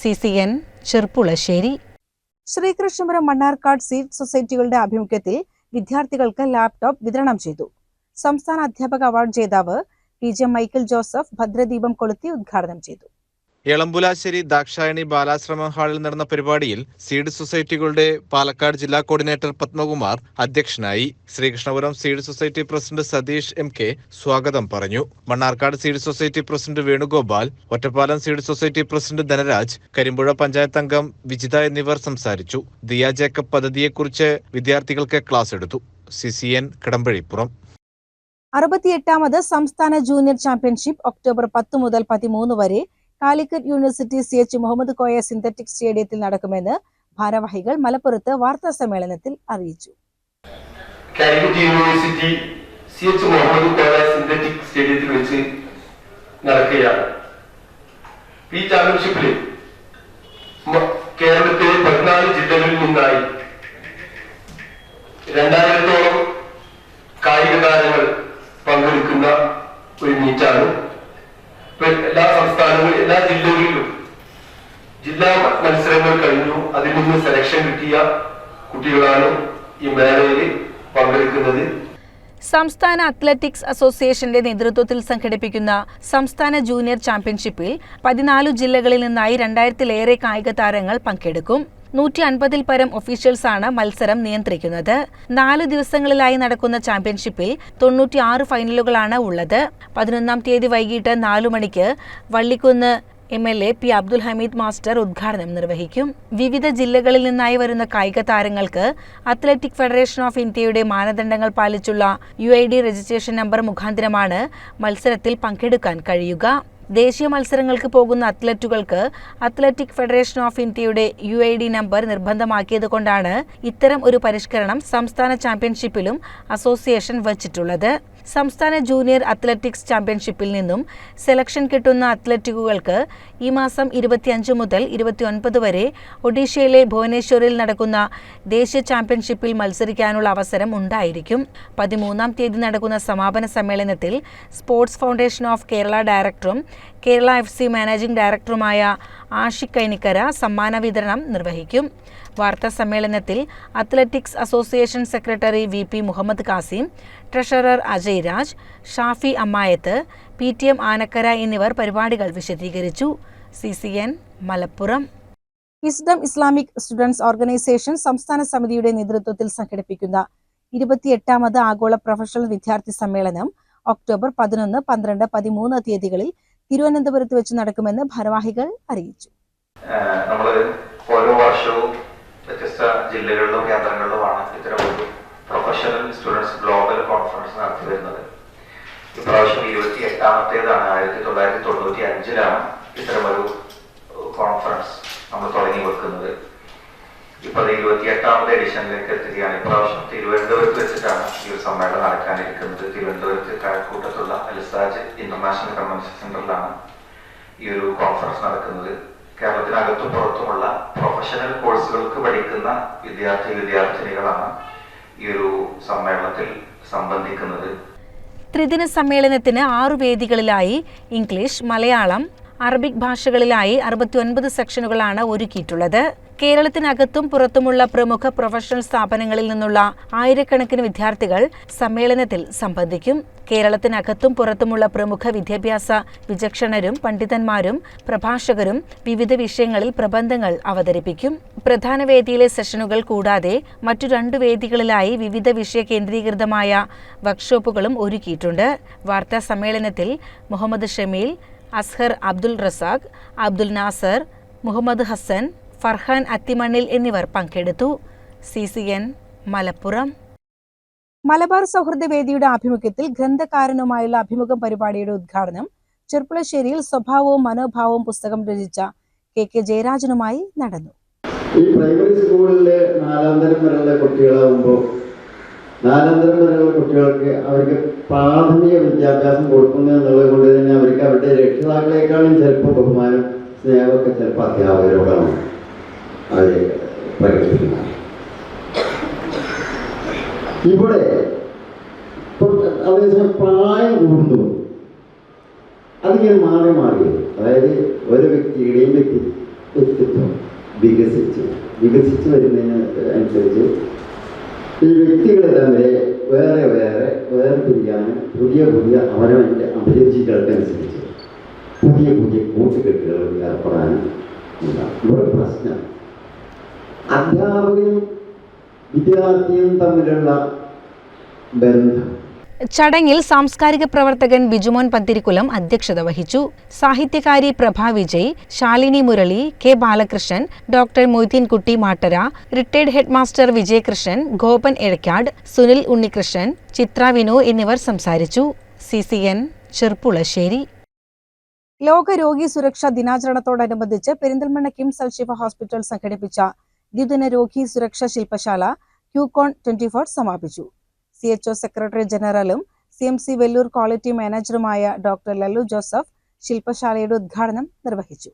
CCN ചെർപ്പുളശ്ശേരി. ശ്രീകൃഷ്ണപുരം മണ്ണാർക്കാട് സീഡ് സൊസൈറ്റികളുടെ ആഭിമുഖ്യത്തിൽ വിദ്യാർത്ഥികൾക്ക് ലാപ്ടോപ്പ് വിതരണം ചെയ്തു. സംസ്ഥാന അധ്യാപക അവാർഡ് ജേതാവ് PJ മൈക്കിൾ ജോസഫ് ഭദ്രദീപം കൊളുത്തി ഉദ്ഘാടനം ചെയ്തു. എളമ്പുലാശ്ശേരി ദാക്ഷായണി ബാലാശ്രമം ഹാളിൽ നടന്ന പരിപാടിയിൽ സീഡ് സൊസൈറ്റികളുടെ പാലക്കാട് ജില്ലാ കോർഡിനേറ്റർ പത്മകുമാർ അധ്യക്ഷനായി. Sreekrishnapuram seed society president Satheesh MK സ്വാഗതം പറഞ്ഞു. Mannarkkad seed society president Venugopal, Ottapalam seed society president Dhanraj, Karimpuzha panchayat അംഗം വിജിത എന്നിവർ സംസാരിച്ചു. ദിയ ജേക്കബ് പദ്ധതിയെക്കുറിച്ച് വിദ്യാർത്ഥികൾക്ക് ക്ലാസ് എടുത്തു. CCN കടമ്പഴിപ്പുറം. 68ാമത് സംസ്ഥാന ജൂനിയർ ചാമ്പ്യൻഷിപ്പ് ഒക്ടോബർ 10 മുതൽ 13 വരെ Calicut university CH Muhammad Koya synthetic സ്റ്റേഡിയത്തിൽ നടക്കുമെന്ന് ഭാരവാഹികൾ മലപ്പുറത്ത് വാർത്താ സമ്മേളനത്തിൽ അറിയിച്ചു. Calicut university CH Muhammad Koya synthetic സ്റ്റേഡിയത്തിൽ വെച്ച് നടക്കുകയാണ്. ഈ ചാമ്പ്യൻഷിപ്പിൽ കേരളത്തിലെ 14 ജില്ലകളിൽ നിന്നായി 2000-ഓളം കായിക താരങ്ങൾ പങ്കെടുക്കുന്ന ഒരു മീറ്റാണ്. എല്ലാ സംസ്ഥാനങ്ങളിലും എല്ലാ ജില്ലകളിലും ജില്ലാ മത്സരങ്ങൾ കഴിഞ്ഞു. അതിൽ നിന്ന് സെലക്ഷൻ കിട്ടിയ കുട്ടികളാണ് ഈ മേളയിൽ പങ്കെടുക്കുന്നത്. സംസ്ഥാന അത്ലറ്റിക്സ് അസോസിയേഷന്റെ നേതൃത്വത്തിൽ സംഘടിപ്പിക്കുന്ന സംസ്ഥാന ജൂനിയർ ചാമ്പ്യൻഷിപ്പിൽ 14 ജില്ലകളിൽ നിന്നായി 2000-ലേറെ കായിക താരങ്ങൾ പങ്കെടുക്കും. 150-ൽ പരം ഒഫീഷ്യൽസാണ് മത്സരം നിയന്ത്രിക്കുന്നത്. 4 ദിവസങ്ങളിലായി നടക്കുന്ന ചാമ്പ്യൻഷിപ്പിൽ 96 ഫൈനലുകളാണ് ഉള്ളത്. 11-ാം തീയതി വൈകിട്ട് 4 മണിക്ക് Vallikkunnu MLA P. Abdul Hameed master ഉദ്ഘാടനം നിർവഹിക്കും. വിവിധ ജില്ലകളിൽ നിന്നായി വരുന്ന കായിക താരങ്ങൾക്ക് അത്ലറ്റിക് ഫെഡറേഷൻ ഓഫ് ഇന്ത്യയുടെ മാനദണ്ഡങ്ങൾ പാലിച്ചുള്ള UID രജിസ്ട്രേഷൻ നമ്പർ മുഖാന്തരമാണ് മത്സരത്തിൽ പങ്കെടുക്കാൻ കഴിയുക. ദേശീയ മത്സരങ്ങൾക്ക് പോകുന്ന അത്ലറ്റുകൾക്ക് അത്ലറ്റിക് ഫെഡറേഷൻ ഓഫ് ഇന്ത്യയുടെ UID നമ്പർ നിർബന്ധമാക്കിയതുകൊണ്ടാണ് ഇത്തരം ഒരു പരിഷ്കരണം സംസ്ഥാന ചാമ്പ്യൻഷിപ്പിലും അസോസിയേഷൻ വച്ചിട്ടുള്ളത്. സംസ്ഥാന ജൂനിയർ അത്ലറ്റിക്സ് ചാമ്പ്യൻഷിപ്പിൽ നിന്നും സെലക്ഷൻ കിട്ടുന്ന അത്ലറ്റുകൾക്ക് ഈ മാസം 25 മുതൽ 29 വരെ ഒഡീഷയിലെ ഭുവനേശ്വറിൽ നടക്കുന്ന ദേശീയ ചാമ്പ്യൻഷിപ്പിൽ മത്സരിക്കാനുള്ള അവസരം ഉണ്ടായിരിക്കും. 13-ാം തീയതി നടക്കുന്ന സമാപന സമ്മേളനത്തിൽ സ്പോർട്സ് ഫൗണ്ടേഷൻ ഓഫ് കേരള ഡയറക്ടറും കേരള FC മാനേജിംഗ് ഡയറക്ടറുമായ ആഷിഖ് കൈനിക്കര സമ്മാന വിതരണം നിർവഹിക്കും. വാർത്താ സമ്മേളനത്തിൽ athletics association secretary VP Muhammad Kasim, treasurer Ajay Raj, Shafi Ammayath, PTM Anakkara എന്നിവർ പരിപാടികൾ വിശദീകരിച്ചു. CCN Malappuram. Wisdom Islamic students organisation സംസ്ഥാന സമിതിയുടെ നേതൃത്വത്തിൽ സംഘടിപ്പിക്കുന്ന 28ാമത് ആഗോള പ്രൊഫഷണൽ വിദ്യാർത്ഥി സമ്മേളനം ഒക്ടോബർ 11, 12, 13 തീയതികളിൽ തിരുവനന്തപുരത്ത് വെച്ച് നടക്കുമെന്ന് ഭാരവാഹികൾ അറിയിച്ചു. നമ്മൾ ഓരോ വർഷവും വ്യത്യസ്ത ജില്ലകളിലും കേന്ദ്രങ്ങളിലുമാണ് ഇത്തരമൊരു പ്രൊഫഷണൽ സ്റ്റുഡൻസ് ഗ്ലോബൽ കോൺഫറൻസ് നടത്തി വരുന്നത്. ഇപ്രാവശ്യം 28ാമത്തേതാണ്. 1995-ലാണ് ഇത്തരമൊരു കോൺഫറൻസ് നമ്മൾ തുടങ്ങി വെക്കുന്നത്. ഇപ്പോൾ 28ാമത് എഡിഷനിലേക്ക് എത്തുകയാണ്. ഇപ്രാവശ്യം തിരുവനന്തപുരത്ത് വെച്ചിട്ടാണ് ഈ ഒരു സമ്മേളനം നടക്കാനിരിക്കുന്നത്. തിരുവനന്തപുരത്ത് കഴക്കൂട്ടത്തുള്ള അൽസാജ് ഇന്റർനാഷണൽ കൺവെൻഷൻ സെന്ററിലാണ് ഈ ഒരു കോൺഫറൻസ് നടക്കുന്നത്. കേരളത്തിനകത്തും പുറത്തുമുള്ള പ്രൊഫഷണൽ കോഴ്സുകൾക്ക് പഠിക്കുന്ന വിദ്യാർത്ഥിനികളാണ് ഈ ഒരു സമ്മേളനത്തിൽ സംബന്ധിക്കുന്നത്. ത്രിദിന സമ്മേളനത്തിന് 6 വേദികളിലായി ഇംഗ്ലീഷ്, മലയാളം, അറബിക് ഭാഷകളിലായി 69 സെക്ഷനുകളാണ് ഒരുക്കിയിട്ടുള്ളത്. കേരളത്തിനകത്തും പുറത്തുമുള്ള പ്രമുഖ പ്രൊഫഷണൽ സ്ഥാപനങ്ങളിൽ നിന്നുള്ള ആയിരക്കണക്കിന് വിദ്യാർത്ഥികൾ സമ്മേളനത്തിൽ സംബന്ധിക്കും. കേരളത്തിനകത്തും പുറത്തുമുള്ള പ്രമുഖ വിദ്യാഭ്യാസ വിചക്ഷണരും പണ്ഡിതന്മാരും പ്രഭാഷകരും വിവിധ വിഷയങ്ങളിൽ പ്രബന്ധങ്ങൾ അവതരിപ്പിക്കും. പ്രധാന വേദിയിലെ സെഷനുകൾ കൂടാതെ മറ്റു 2 വേദികളിലായി വിവിധ വിഷയ കേന്ദ്രീകൃതമായ വർക്ക്ഷോപ്പുകളും ഒരുക്കിയിട്ടുണ്ട്. വാർത്താ സമ്മേളനത്തിൽ മുഹമ്മദ് ഷമീൽ, അസ്ഹർ അബ്ദുൽ റസാഖ്, അബ്ദുൽ നാസർ, മുഹമ്മദ് ഹസൻ, ഫർഹാൻ അത്തിമണ്ണിൽ എന്നിവർ പങ്കെടുത്തു. CCN മലപ്പുറം. മലബാർ സൗഹൃദ വേദിയുടെ ആഭിമുഖ്യത്തിൽ ഗ്രന്ഥകാരനുമായുള്ള അഭിമുഖം പരിപാടിയുടെ ഉദ്ഘാടനം ചെർപ്പുളശ്ശേരിയിൽ സ്വഭാവവും മനോഭാവവും പുസ്തകം രചിച്ച KK ജയരാജനുമായി നടന്നു. ഈ പ്രൈമറി സ്കൂളിലെ 4ാം തരം വരെയുള്ള കുട്ടികളാകുമ്പോൾ 4ാം തരം വരെയുള്ള കുട്ടികൾക്ക് അവർക്ക് പ്രാഥമിക വിദ്യാഭ്യാസം കൊടുക്കുന്നു എന്നുള്ളത് കൊണ്ട് തന്നെ അവർക്ക് അവരുടെ രക്ഷിതാക്കളെക്കാളും ചിലപ്പോൾ ബഹുമാനം, സ്നേഹമൊക്കെ ചിലപ്പോൾ അധ്യാപകരോടാണ് അവരെ പ്രകടിപ്പിക്കുന്നത്. ഇവിടെ അതേസമയം പ്രായം കൂടുന്നു, അതിങ്ങനെ മാറി അതായത് ഒരു വ്യക്തിയുടെയും വ്യക്തി വികസിച്ചു വരുന്നതിന് അനുസരിച്ച് ഈ വ്യക്തികളെ തമ്മിൽ വേർപിരിയാനും പുതിയ അവരവൻ്റെ അഭിരുചികൾക്കനുസരിച്ച് പുതിയ കൂട്ടുകെട്ടുകളിൽ ഏർപ്പെടാനും ഒരു പ്രശ്നം അധ്യാപകനും വിദ്യാർത്ഥിയും തമ്മിലുള്ള ബന്ധം. ചടങ്ങിൽ സാംസ്കാരിക പ്രവർത്തകൻ ബിജുമോൻ പന്തിരിക്കുലം അധ്യക്ഷത വഹിച്ചു. സാഹിത്യകാരി Prabha Vijay, Shalini Murali, K Balakrishnan, doctor Moideenkutty Mattara, retired headmaster Vijayakrishnan, Gopan Ezhakkad, Sunil Unnikrishnan, Chitra Vinu എന്നിവർ സംസാരിച്ചു. CCN ചെർപ്പുളശ്ശേരി. ലോക രോഗി സുരക്ഷാ ദിനാചരണത്തോടനുബന്ധിച്ച് പെരിന്തൽമണ്ണ കിംസ് അൽഷിഫ ഹോസ്പിറ്റൽ സംഘടിപ്പിച്ച ദ്വിദിന രോഗി സുരക്ഷാ ശില്പശാല ക്യൂകോൺ 24 സമാപിച്ചു. CHO സെക്രട്ടറി ജനറലും CMC വെല്ലൂർ ക്വാളിറ്റി മാനേജറുമായ ഡോക്ടർ ലല്ലു ജോസഫ് ശില്പശാലയുടെ ഉദ്ഘാടനം നിർവഹിച്ചു.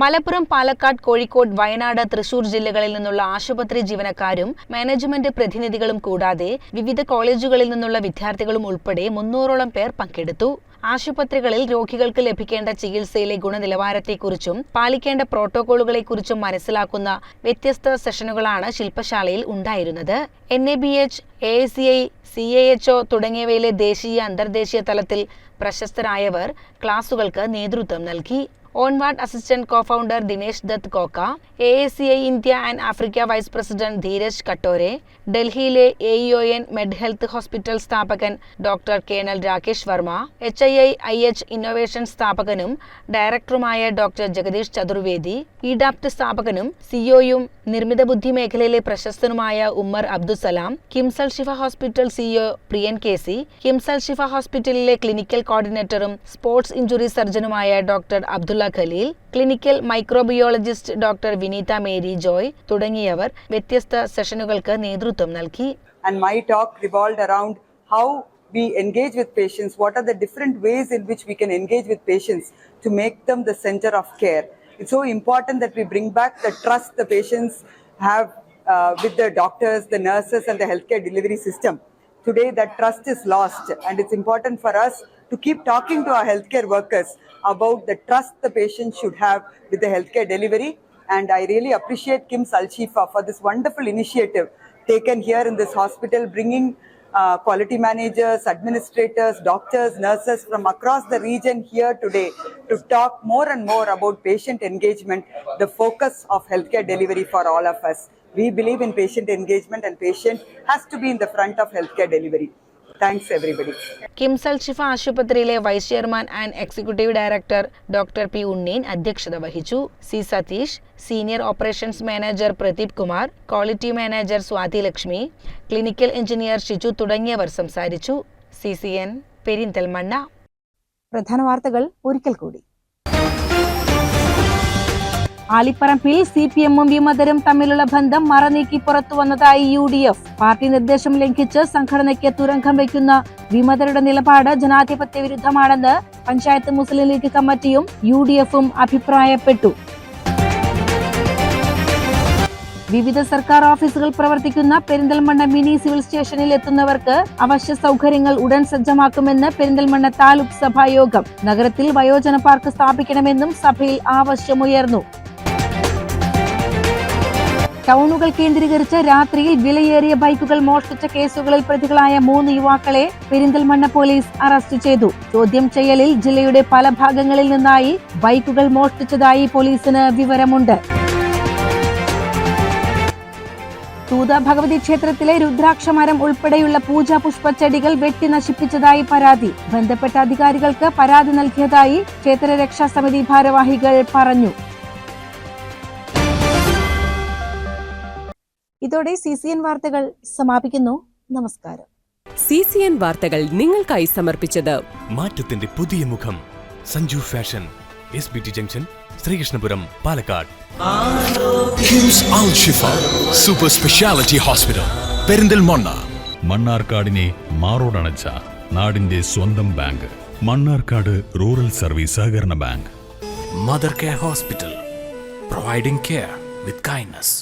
മലപ്പുറം, പാലക്കാട്, കോഴിക്കോട്, വയനാട്, തൃശൂർ ജില്ലകളിൽ നിന്നുള്ള ആശുപത്രി ജീവനക്കാരും മാനേജ്മെന്റ് പ്രതിനിധികളും കൂടാതെ വിവിധ കോളേജുകളിൽ നിന്നുള്ള വിദ്യാർത്ഥികളും ഉൾപ്പെടെ 300ഓളം പേർ പങ്കെടുത്തു. ആശുപത്രികളിൽ രോഗികൾക്ക് ലഭിക്കേണ്ട ചികിത്സയിലെ ഗുണനിലവാരത്തെക്കുറിച്ചും പാലിക്കേണ്ട പ്രോട്ടോകോളുകളെക്കുറിച്ചും മനസ്സിലാക്കുന്ന വ്യത്യസ്ത സെഷനുകളാണ് ശില്പശാലയിൽ ഉണ്ടായിരുന്നത്. NABH, AACI, CAHO തുടങ്ങിയവയിലെ ദേശീയ, അന്തർദേശീയ തലത്തിൽ പ്രശസ്തരായവർ ക്ലാസുകൾക്ക് നേതൃത്വം നൽകി. Onward assistant co-founder Dinesh Dutt Kokka, AACI India and Africa vice president Dheeraj Kattore, ഡൽഹിയിലെ AEON മെഡ് ഹെൽത്ത് ഹോസ്പിറ്റൽ സ്ഥാപകൻ doctor colonel Rakesh Varma, HIIH innovation സ്ഥാപകനും ഡയറക്ടറുമായ ഡോക്ടർ ജഗദീഷ് ചതുർവേദി, EDAPT സ്ഥാപകനും CEOയും നിർമ്മിത ബുദ്ധി മേഖലയിലെ പ്രശസ്തനുമായ Ummer Abdussalam, KIMS Alshifa hospital CEO Priyan KC, KIMS Alshifa ഹോസ്പിറ്റലിലെ ക്ലിനിക്കൽ കോർഡിനേറ്ററും സ്പോർട്സ് ഇഞ്ചുറി സർജനുമായ doctor Abdulla Khaleel, clinical microbiologist doctor Vineetha Mary Joy തുടങ്ങിയവർ വ്യത്യസ്ത സെഷനുകൾക്ക് നേതൃത്വം നൽകി. And my talk revolved around how we engage with patients, what are the different ways in which we can engage with patients to make them the center of care. It's so important that we bring back the trust the patients have with the doctors, the nurses and the healthcare delivery system. Today that trust is lost, and it's important for us to keep talking to our healthcare workers about the trust the patient should have with the healthcare delivery. And I really appreciate KIMS Al-Shifa for this wonderful initiative taken here in this hospital, bringing quality managers, administrators, doctors, nurses from across the region here today to talk more and more about patient engagement, the focus of healthcare delivery for all of us. We believe in patient engagement, and patient has to be in the front of healthcare delivery. Thanks everybody. KIMS Alshifa ആശുപത്രിയിലെ vice chairman and executive director doctor P. Unneen അധ്യക്ഷത വഹിച്ചു. C. Satheesh, senior operations manager Pradeep Kumar, quality manager Swathi Lakshmi, clinical engineer Shiju തുടങ്ങിയവർ സംസാരിച്ചു. CCN Perinthalmanna. പ്രധാന വാർത്തകൾ ഒരിക്കൽ കൂടി. ആലിപ്പറമ്പിൽ CPM-ഉം വിമതരും തമ്മിലുള്ള ബന്ധം മറനീക്കി പുറത്തുവന്നതായി UDF. പാർട്ടി നിർദ്ദേശം ലംഘിച്ച് സംഘടനയ്ക്ക് തുരങ്കം വയ്ക്കുന്ന വിമതരുടെ നിലപാട് ജനാധിപത്യ വിരുദ്ധമാണെന്ന് പഞ്ചായത്ത് മുസ്ലിം ലീഗ് കമ്മിറ്റിയും UDF-ഉം അഭിപ്രായപ്പെട്ടു. വിവിധ സർക്കാർ ഓഫീസുകൾ പ്രവർത്തിക്കുന്ന പെരിന്തൽമണ്ണ മിനി സിവിൽ സ്റ്റേഷനിൽ എത്തുന്നവർക്ക് അവശ്യ സൗകര്യങ്ങൾ ഉടൻ സജ്ജമാക്കുമെന്ന് പെരിന്തൽമണ്ണ താലൂക്ക് സഭാ യോഗം. നഗരത്തിൽ വയോജന പാർക്ക് സ്ഥാപിക്കണമെന്നും സഭയിൽ ആവശ്യമുയർന്നു. ടൗണുകൾ കേന്ദ്രീകരിച്ച് രാത്രിയിൽ വിലയേറിയ ബൈക്കുകൾ മോഷ്ടിച്ച കേസുകളിൽ പ്രതികളായ 3 യുവാക്കളെ പെരിന്തൽമണ്ണ പോലീസ് അറസ്റ്റ് ചെയ്തു. ചോദ്യം ചെയ്യലിൽ ജില്ലയുടെ പല ഭാഗങ്ങളിൽ നിന്നായി ബൈക്കുകൾ മോഷ്ടിച്ചതായി പോലീസിന് വിവരമുണ്ട്. തൂത ഭഗവതി ക്ഷേത്രത്തിലെ രുദ്രാക്ഷമരം ഉൾപ്പെടെയുള്ള പൂജാ പുഷ്പച്ചെടികൾ വെട്ടി നശിപ്പിച്ചതായി പരാതി. ബന്ധപ്പെട്ട അധികാരികൾക്ക് പരാതി നൽകിയതായി ക്ഷേത്ര രക്ഷാ സമിതി ഭാരവാഹികൾ പറഞ്ഞു. ഇതോടെ CCN വാർത്തകൾ സമാപിക്കുന്നു. നമസ്കാരം. CCN വാർത്തകൾ നിങ്ങൾക്കായി സമർപ്പിച്ചത് മാറ്റത്തിന്റെ പുതിയ മുഖം Sanju fashion, SBT junction, Sreekrishnapuram, Palakkad. KIMS Al-Shifa super speciality hospital Perinthalmanna. മണ്ണാർക്കാടിനെ മാറോടണച്ച നാടിന്റെ സ്വന്തം ബാങ്ക് മണ്ണാർക്കാട് റൂറൽ സർവീസ് സഹകരണ bank. Mother care hospital, providing care with kindness.